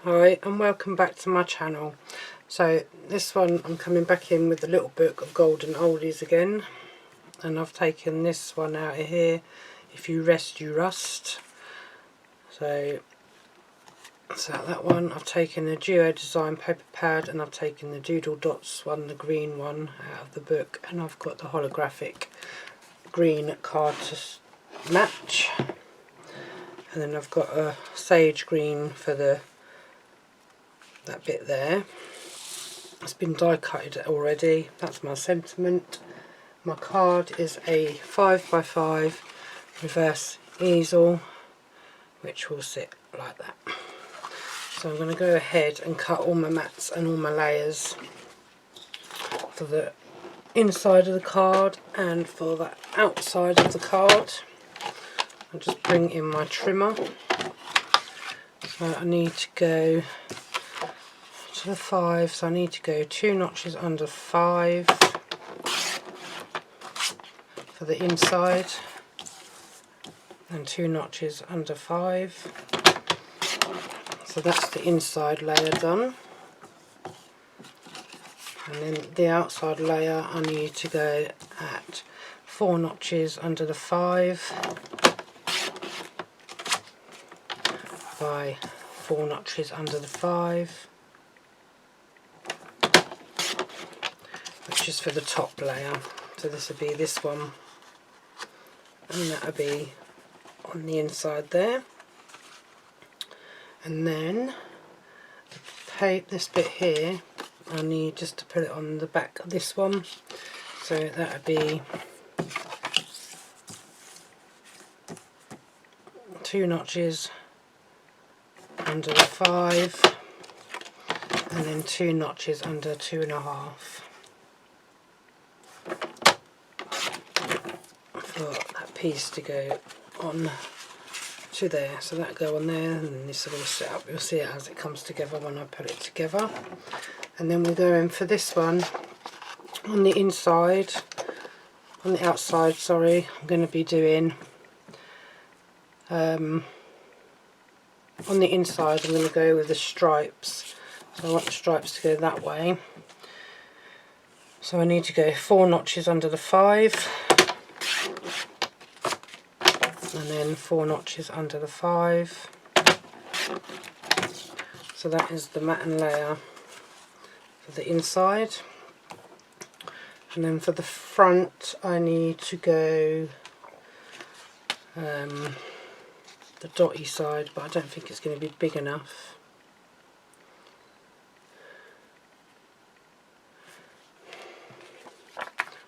Hi and welcome back to my channel. So this one I'm coming back in with the little book of golden oldies again, and I've taken this one out of here, If You Rest You Rust. So that one, I've taken the Duo Design paper pad and I've taken the Doodle Dots one, the green one, out of the book, and I've got the holographic green card to match, and then I've got a sage green for that bit there. It's been die cutted already. That's my sentiment. My card is a 5x5 reverse easel, which will sit like that. So I'm going to go ahead and cut all my mats and all my layers for the inside of the card and for the outside of the card. I'll just bring in my trimmer. So I need to go to the 5, so I need to go 2 notches under 5 for the inside and 2 notches under 5. So that's the inside layer done, and then the outside layer I need to go at 4 notches under the 5 by 4 notches under the 5, which is for the top layer. So this will be this one, and that will be on the inside there. And then this bit here, I need just to put it on the back of this one, so that would be 2 notches under the 5 and then 2 notches under 2.5 for that piece to go on to there. So that'll go on there, and then this will all set up. You'll see it as it comes together when I put it together. And then we're going for this one on the inside, on the outside, sorry. I'm going to be doing on the inside I'm going to go with the stripes. So I want the stripes to go that way. So I need to go 4 notches under the 5 and then 4 notches under the 5. So that is the mat and layer for the inside. And then for the front I need to go the dotty side, but I don't think it's going to be big enough.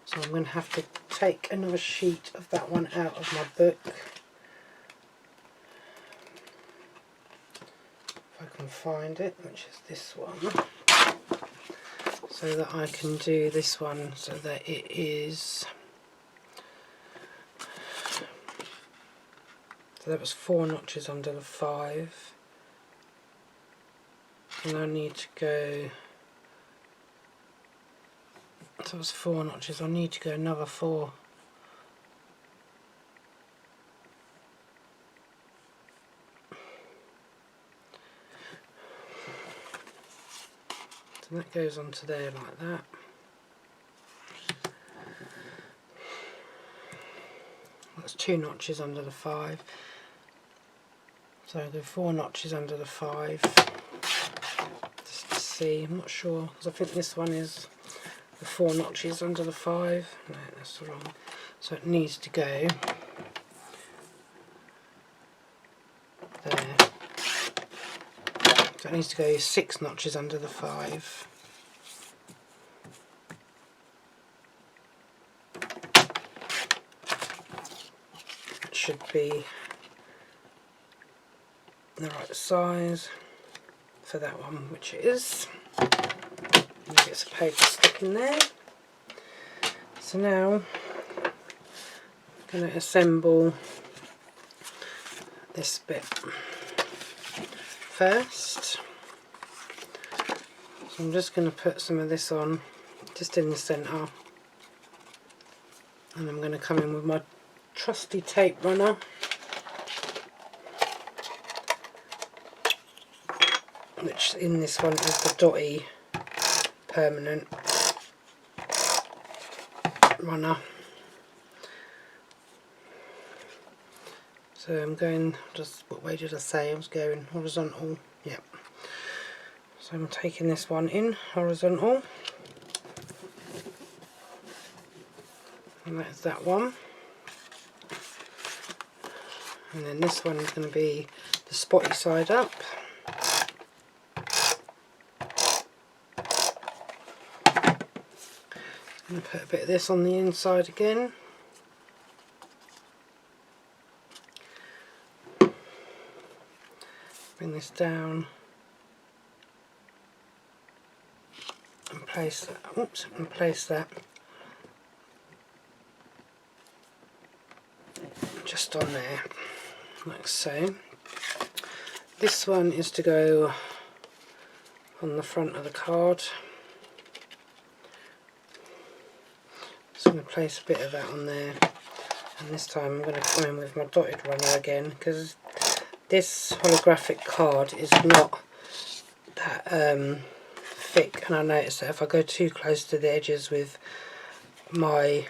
So I'm going to have to take another sheet of that one out of my book. If I can find it, which is this one, so that I can do this one so that it is, so that was 4 notches under the 5, and I need to go, so it was 4 notches, I need to go another 4. So that goes onto there like that. That's 2 notches under the 5. So I go 4 notches under the 5. Just to see, I'm not sure, because I think this one is the 4 notches under the 5. No, that's wrong. So it needs to go there. So it needs to go 6 notches under the 5. It should be the right size for that one, which it is. And get some paper stuck in there. So now I'm going to assemble this bit first. So I'm just going to put some of this on just in the centre, and I'm going to come in with my trusty tape runner which in this one is the dotty permanent runner. So I'm going, just what way did I say I was going? Horizontal, yep. So I'm taking this one in horizontal, and that's that one. And then this one is going to be the spotty side up. I'm going to put a bit of this on the inside again. Bring this down and place that, oops, and place that just on there, like so. This one is to go on the front of the card. Just going to place a bit of that on there, and this time I'm going to come in with my dotted runner again, because this holographic card is not that thick, and I notice that if I go too close to the edges with my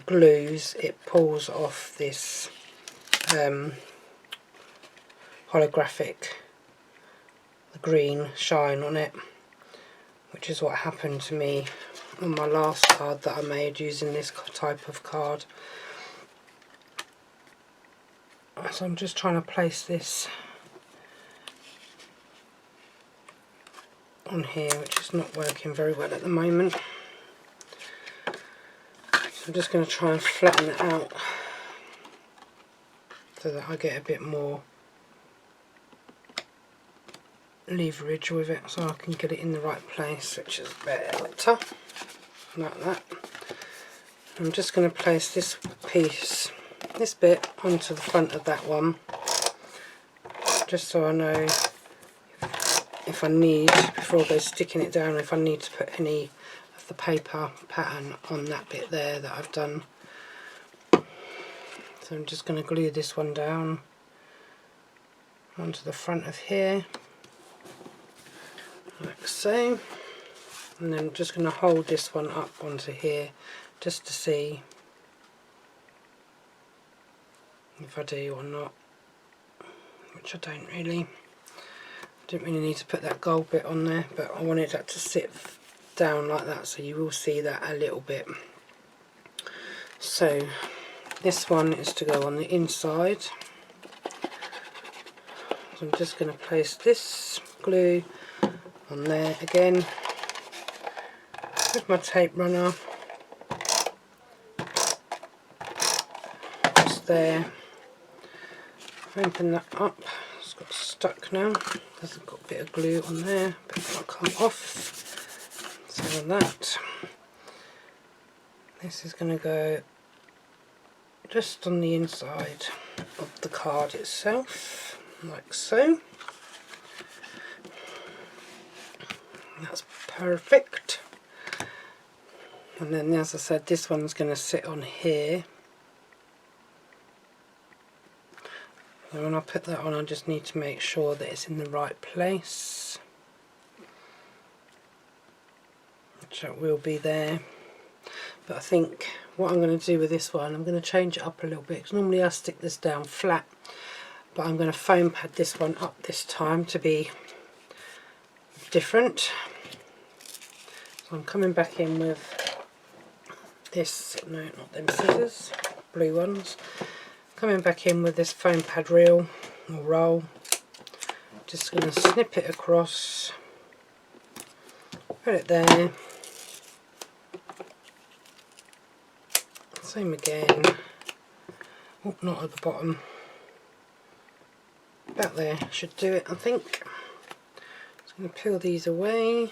glues, it pulls off this holographic, the green shine on it, which is what happened to me on my last card that I made using this type of card. So I'm just trying to place this on here, which is not working very well at the moment. So I'm just going to try and flatten it out so that I get a bit more leverage with it, so I can get it in the right place, which is better, like that. I'm just going to place this piece, this bit, onto the front of that one, just so I know if I need, before I go sticking it down, if I need to put any of the paper pattern on that bit there that I've done. So I'm just going to glue this one down onto the front of here, like so, and then I'm just going to hold this one up onto here just to see if I do or not, which I don't really. Didn't really need to put that gold bit on there, but I wanted that to sit down like that, so you will see that a little bit. So this one is to go on the inside. So I'm just going to place this glue on there again with my tape runner, just there. Open that up. It's got stuck now because I've got a bit of glue on there, but it's not come off. So on that, this is going to go just on the inside of the card itself, like so. That's perfect. And then, as I said, this one's going to sit on here. So when I put that on, I just need to make sure that it's in the right place, which it will be there. But I think what I'm going to do with this one, I'm going to change it up a little bit, because normally I stick this down flat, but I'm going to foam pad this one up this time to be different. So I'm coming back in with this, no, not them scissors, blue ones. Coming back in with this foam pad reel or roll, just going to snip it across, put it there, same again, oh, not at the bottom, about there should do it I think. Just going to peel these away.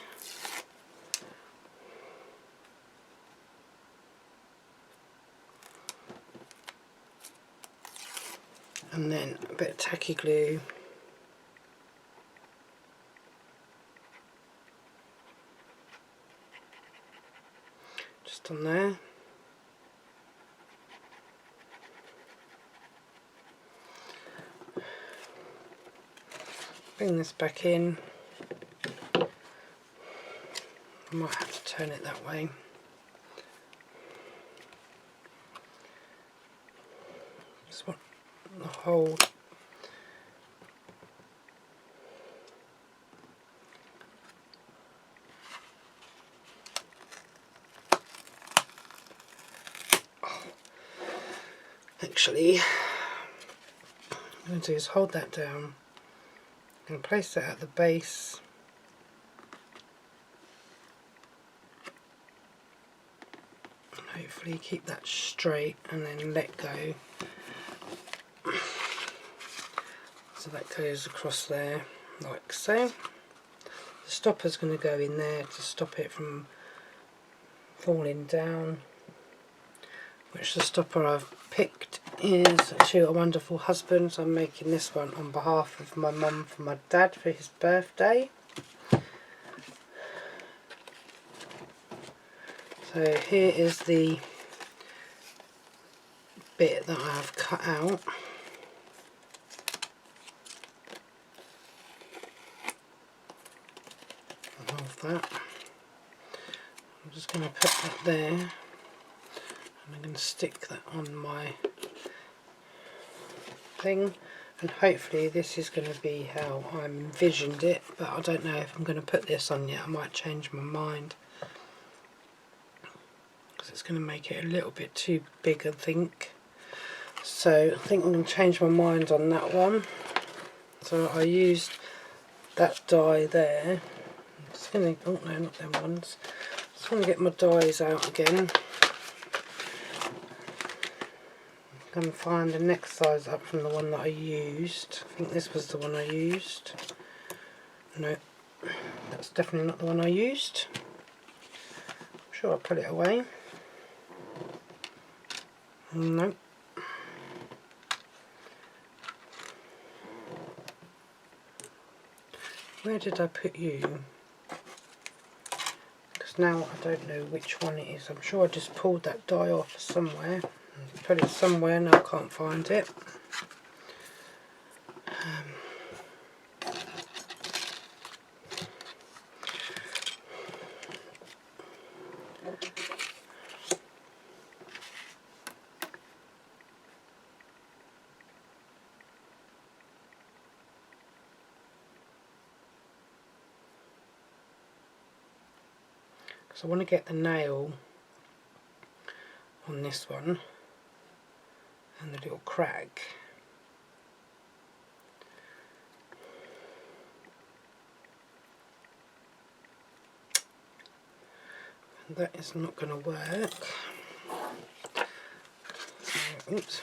And then a bit of tacky glue just on there. Bring this back in. I might have to turn it that way. Just want the whole actually what I'm going to do is hold that down and place that at the base. Hopefully keep that straight and then let go. So that goes across there like so. The stopper's going to go in there to stop it from falling down, which the stopper I've picked is To a Wonderful Husband. So I'm making this one on behalf of my mum for my dad for his birthday. So here is the bit that I have cut out. Of that. I'm just going to put that there, and I'm going to stick that on my thing, and hopefully this is going to be how I envisioned it, but I don't know if I'm going to put this on yet. I might change my mind because it's going to make it a little bit too big, I think. So I think I'm going to change my mind on that one. So I used that die there. I'm just going to, oh no, not them ones. Just want to get my dies out again. I'm going to find the next size up from the one that I used. I think this was the one I used. No, that's definitely not the one I used. I'm sure I put it away. No. Where did I put you? Because now I don't know which one it is. I'm sure I just pulled that die off somewhere. Put it somewhere, now I can't find it. So I want to get the nail on this one and the little crack. And that is not going to work. So, oops.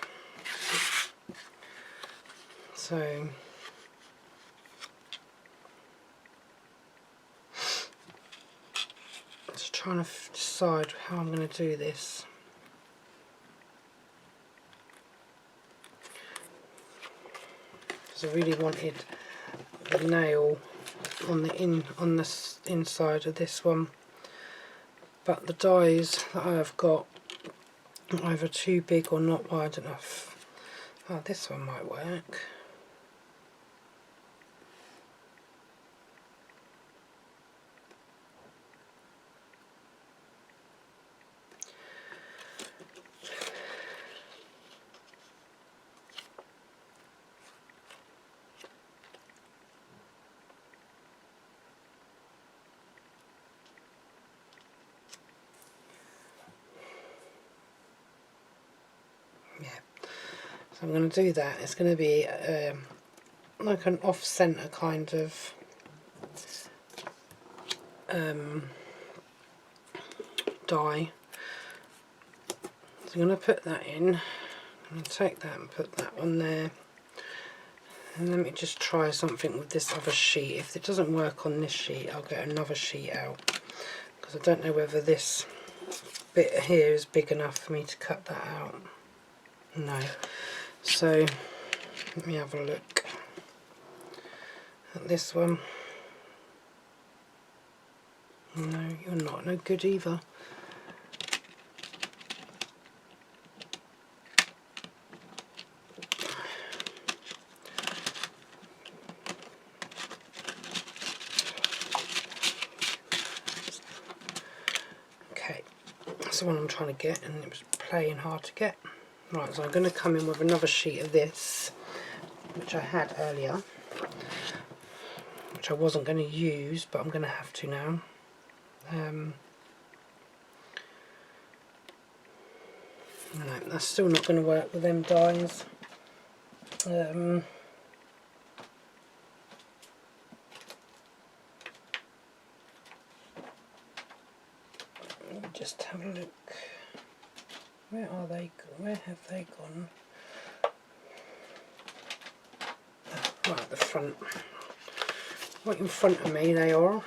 So just trying to decide how I'm going to do this. Because I really wanted the nail on the inside of this one, but the dies that I have got are either too big or not wide enough. Oh, this one might work. Yeah, so I'm going to do that. It's going to be like an off-centre kind of die. So I'm going to put that in. I'm going to take that and put that on there. And let me just try something with this other sheet. If it doesn't work on this sheet, I'll get another sheet out. Because I don't know whether this bit here is big enough for me to cut that out. No. So let me have a look at this one. No, you're not no good either. That's the one I'm trying to get, and it was playing hard to get. Right, so I'm going to come in with another sheet of this, which I had earlier, which I wasn't going to use, but I'm going to have to now. No, that's still not going to work with them dies. Let me just have a look. Where are they? Where have they gone? Right at the front. Right in front of me they are.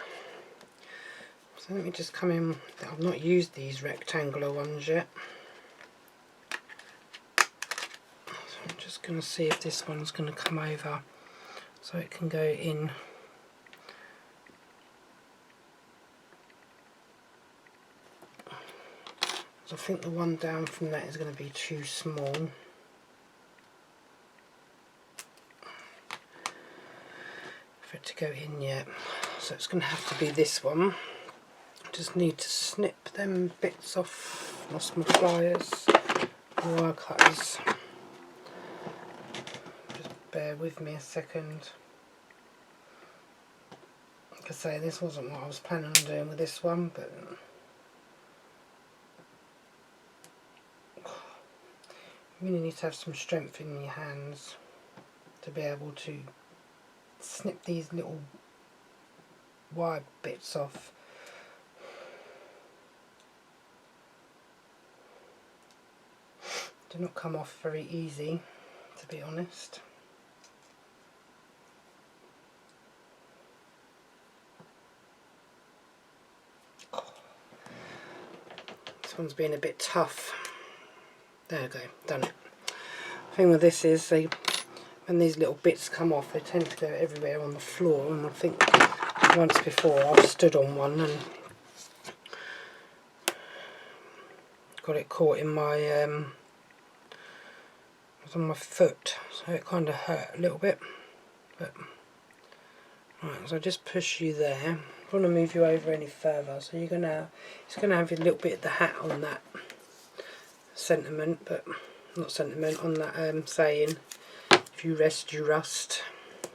So let me just come in. I've not used these rectangular ones yet. So I'm just going to see if this one's going to come over so it can go in. So I think the one down from that is going to be too small. For it to go in yet. So it's going to have to be this one. Just need to snip them bits off. Lost my pliers, wire cutters. Just bear with me a second. Like I say, this wasn't what I was planning on doing with this one, but you really need to have some strength in your hands to be able to snip these little wire bits off. Do not come off very easy, to be honest. This one's being a bit tough. There we go, done it. The thing with this is when these little bits come off, they tend to go everywhere on the floor, and I think once before I've stood on one and got it caught in my it was on my foot, so it kind of hurt a little bit. But right, so I just push you there. I don't want to move you over any further, so it's gonna have a little bit of the hat on that sentiment, but not sentiment, on that saying, if you rest you rust,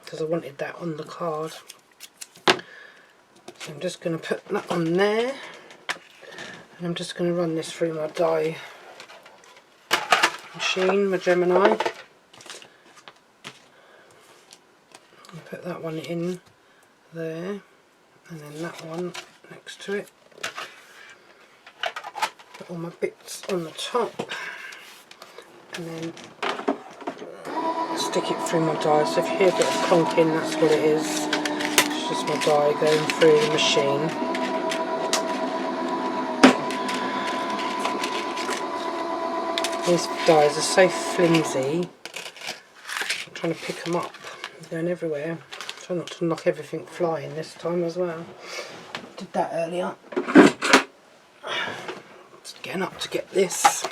because I wanted that on the card. So I'm just going to put that on there, and I'm just going to run this through my die machine, my Gemini. I'll put that one in there, and then that one next to it. Put all my bits on the top, and then stick it through my die. So if you hear a bit of clonking, that's what it is. It's just my die going through the machine. These dies are so flimsy. I'm trying to pick them up. They're going everywhere. Try not to knock everything flying this time as well. Did that earlier. Just getting up to get this.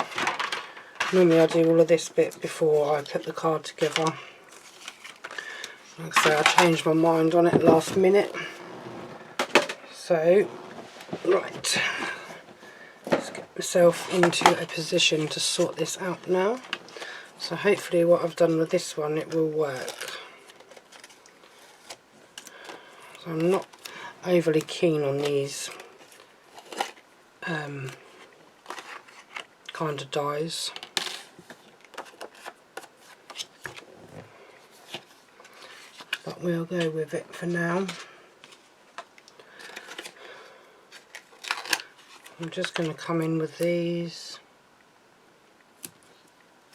Normally I do all of this bit before I put the card together. Like I say, I changed my mind on it last minute. So, right. Let's get myself into a position to sort this out now. So hopefully what I've done with this one, it will work. So I'm not overly keen on these kind of dies. But we'll go with it for now. I'm just going to come in with these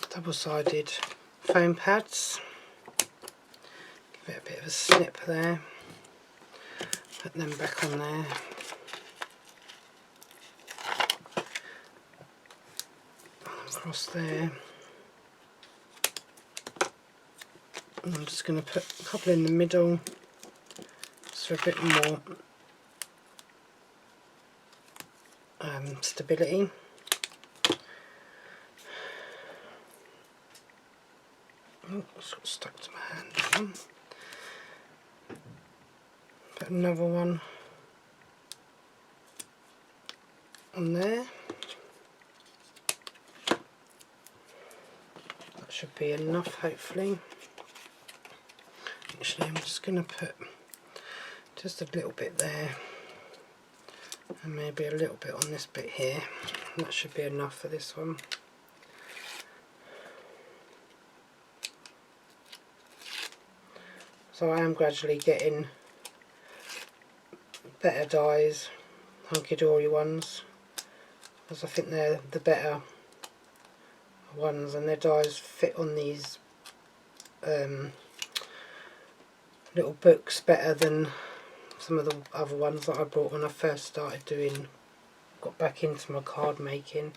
double-sided foam pads. Give it a bit of a snip there. Put them back on there. Across there. And I'm just going to put a couple in the middle, just for a bit more stability. Oh, it's got stuck to my hand. Put another one on there. should be enough, hopefully. Actually, I'm just going to put just a little bit there, and maybe a little bit on this bit here. That should be enough for this one. So I am gradually getting better dies, Hunkydory ones, because I think they're the better ones, and their dies fit on these little books better than some of the other ones that I bought when I first started got back into my card making.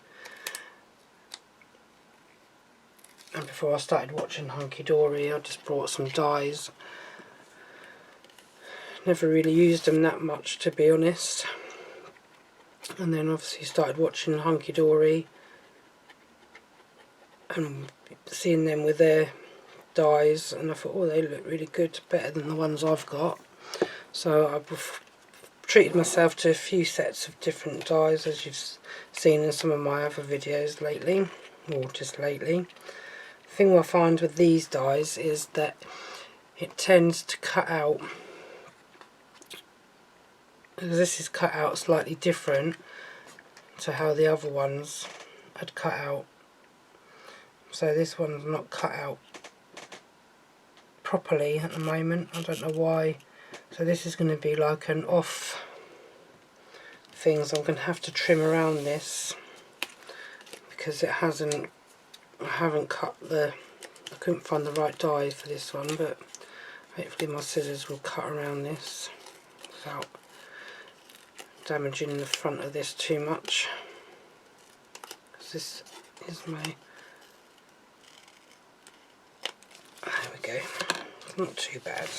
And before I started watching Hunkydory, I just brought some dies. Never really used them that much, to be honest. And then obviously started watching Hunkydory and seeing them with their dies, and I thought, oh, they look really good, better than the ones I've got. So I've treated myself to a few sets of different dies, as you've seen in some of my other videos lately, or just lately. The thing I find with these dies is that it tends to cut out, because this is cut out slightly different to how the other ones had cut out. So this one's not cut out properly at the moment, I don't know why. So this is going to be like an off thing, so I'm going to have to trim around this, because I haven't cut I couldn't find the right die for this one, but hopefully my scissors will cut around this without damaging the front of this too much, because this is my, there we go, it's not too bad.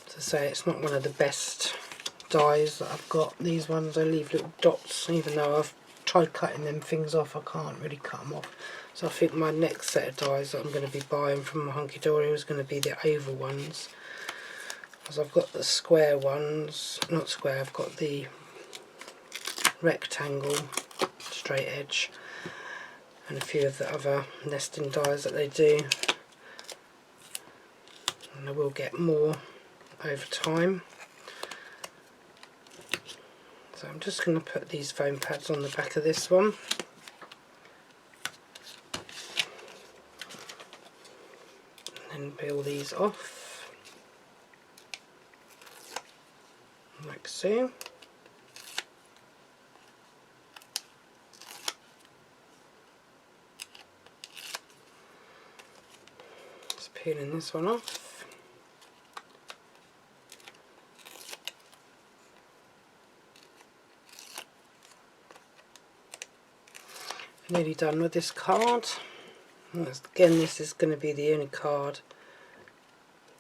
To say, it's not one of the best dies that I've got. These ones, I leave little dots, even though I've tried cutting them things off, I can't really cut them off. So I think my next set of dies that I'm going to be buying from Hunkydory is going to be the oval ones, because I've got the square ones, not square, I've got the rectangle straight edge and a few of the other nesting dies that they do, and I will get more over time. So I'm just going to put these foam pads on the back of this one, and then peel these off like so. Just peeling this one off. Nearly done with this card. Again, this is going to be the only card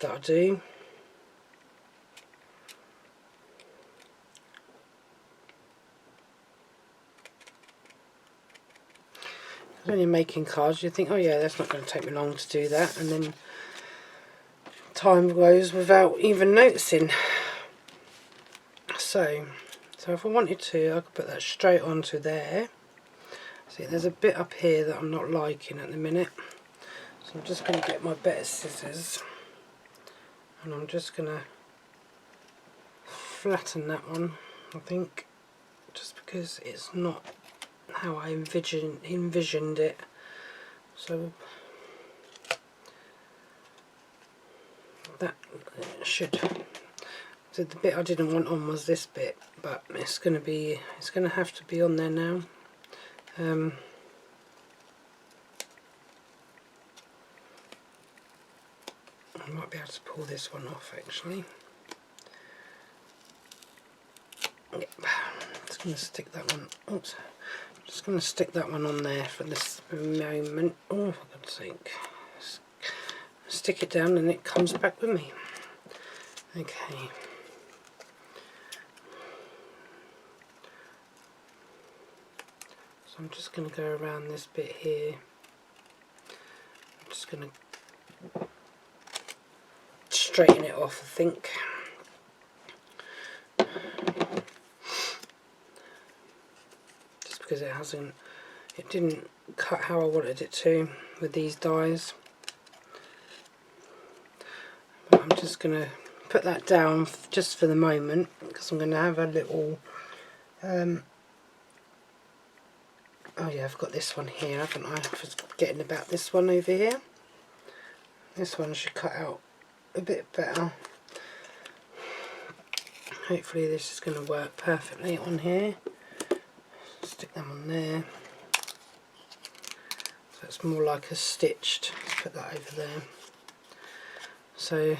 that I do. When you're making cards, you think, oh yeah, that's not going to take me long to do that, and then time goes without even noticing. So if I wanted to, I could put that straight onto there. See, there's a bit up here that I'm not liking at the minute, so I'm just going to get my better scissors, and I'm just going to flatten that one, I think, just because it's not how I envisioned it. So that should, so the bit I didn't want on was this bit, but it's going to have to be on there now. I might be able to pull this one off actually. Yep. Just going to stick that one. Oops. Just going to stick that one on there for this moment. Oh, for God's sake! Stick it down and it comes back with me. Okay. So I'm just going to go around this bit here. I'm just going to straighten it off, I think. Just because it hasn't it didn't cut how I wanted it to with these dies. But I'm just going to put that down just for the moment, because I'm going to have a little oh yeah, I've got this one here, haven't I? I was forgetting about this one over here. This one should cut out a bit better. Hopefully this is going to work perfectly on here. Stick them on there. So it's more like a stitched. Let's put that over there. So I'm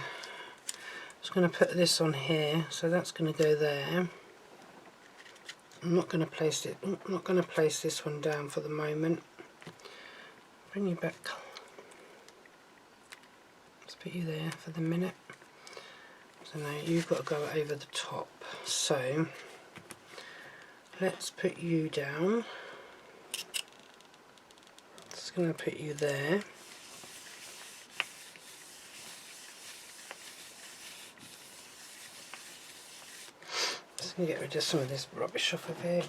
just going to put this on here. So that's going to go there. I'm not going to place it. I'm not going to place this one down for the moment. Bring you back. Let's put you there for the minute. So now you've got to go over the top. So let's put you down. Just going to put you there. Just going to get rid of some of this rubbish off of here.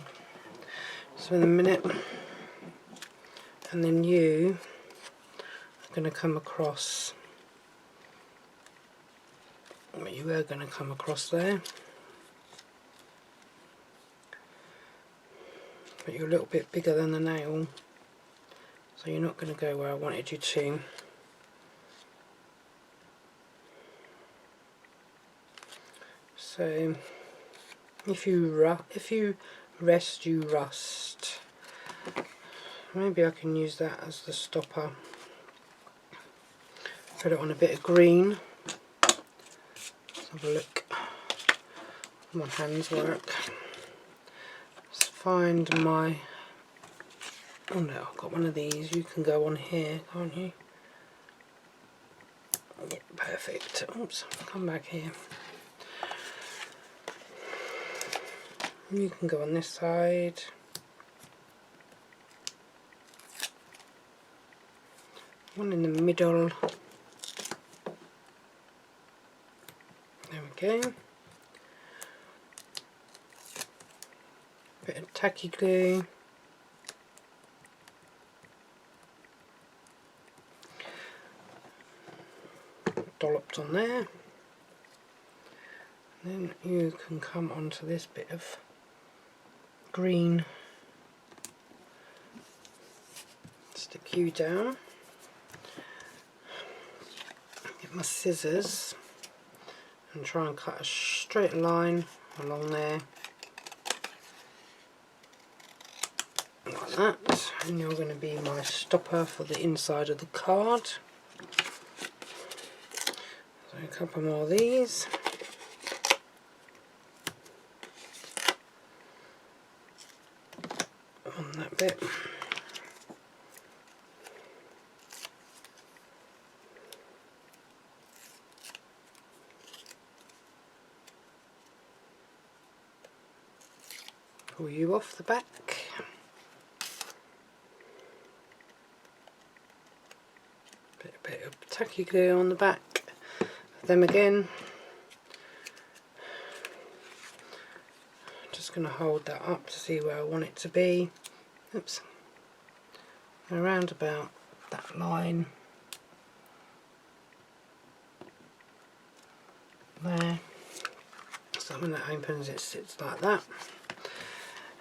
So in a minute, and then you are going to come across. Well, you were going to come across there, but you're a little bit bigger than the nail, so you're not going to go where I wanted you to. So if you rest, you rust. Maybe I can use that as the stopper. Put it on a bit of green. Let's have a look. My hands work. Let's find my. Oh no, I've got one of these. You can go on here, can't you? Yeah, perfect. Oops, come back here. You can go on this side. One in the middle. There we go. Bit of tacky glue. Dolloped on there. Then you can come onto this bit of green. Stick you down. Get my scissors and try and cut a straight line along there. Like that. And you're going to be my stopper for the inside of the card. So a couple more of these. On that bit. Pull you off the back. Bit of tacky glue on the back. Them again. Just going to hold that up to see where I want it to be. Oops. Around about that line. There. So when that opens, it sits like that.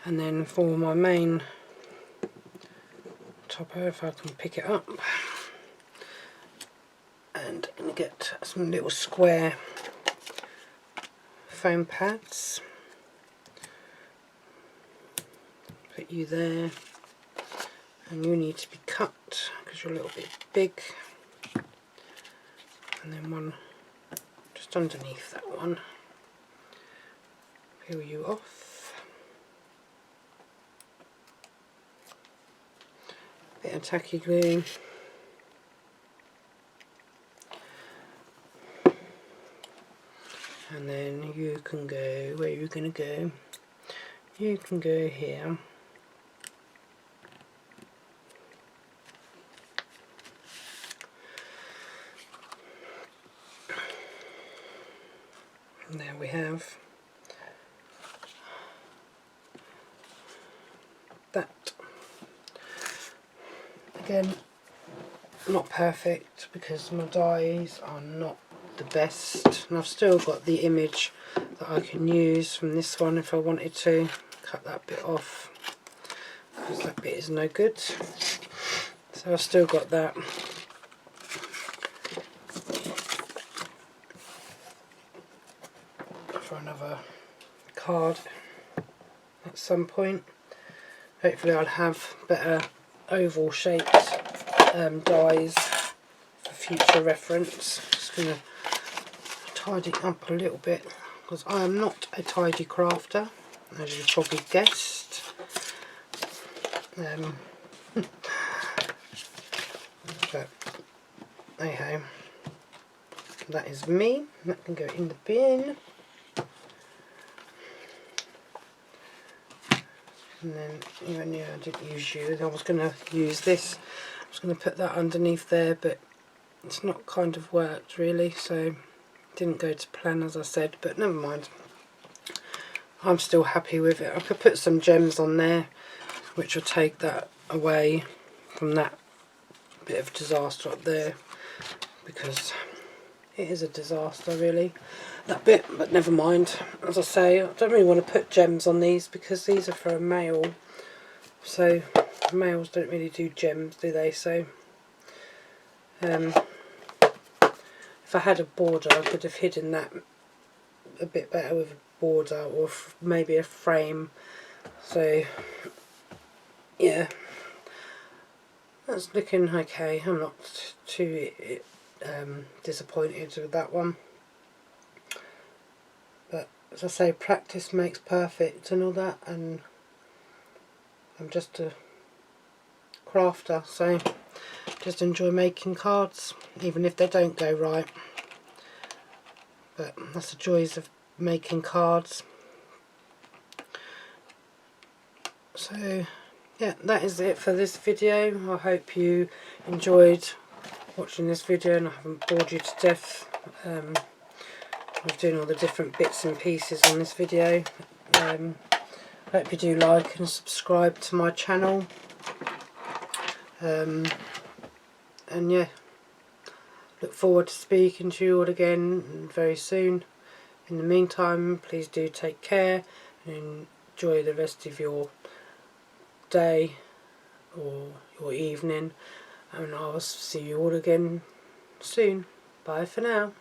And then for my main topper, if I can pick it up, and I'm going to get some little square foam pads. Put you there, and you need to be cut because you're a little bit big. And then one just underneath that one. Peel you off. Bit of tacky glue. And then you can go, where are you going to go? You can go here. And there we have that. again, not perfect because my dies are not the best, and I've still got the image that I can use from this one if I wanted to. Cut that bit off because that bit is no good, so I've still got that. For another card at some point. Hopefully I'll have better oval shaped dies for future reference. Just going to tidy it up a little bit because I am not a tidy crafter, as you've probably guessed. But anyhow, that is me. That can go in the bin. And then, even though I didn't use you, I was going to use this. I was going to put that underneath there, but it's not kind of worked really, so didn't go to plan as I said, but never mind. I'm still happy with it. I could put some gems on there, which will take that away from that bit of disaster up there, because it is a disaster really, that bit, but never mind. As I say, I don't really want to put gems on these because these are for a male, so males don't really do gems, do they? So if I had a border I could have hidden that a bit better with a border or maybe a frame. So yeah, that's looking okay. I'm not too disappointed with that one. But as I say, practice makes perfect and all that, and I'm just a crafter, so just enjoy making cards, even if they don't go right. But that's the joys of making cards. So yeah, that is it for this video. I hope you enjoyed watching this video and I haven't bored you to death. I'm doing all the different bits and pieces on this video. Hope you do like and subscribe to my channel. And yeah, look forward to speaking to you all again very soon. In the meantime, please do take care and enjoy the rest of your day or your evening, and I'll see you all again soon. Bye for now.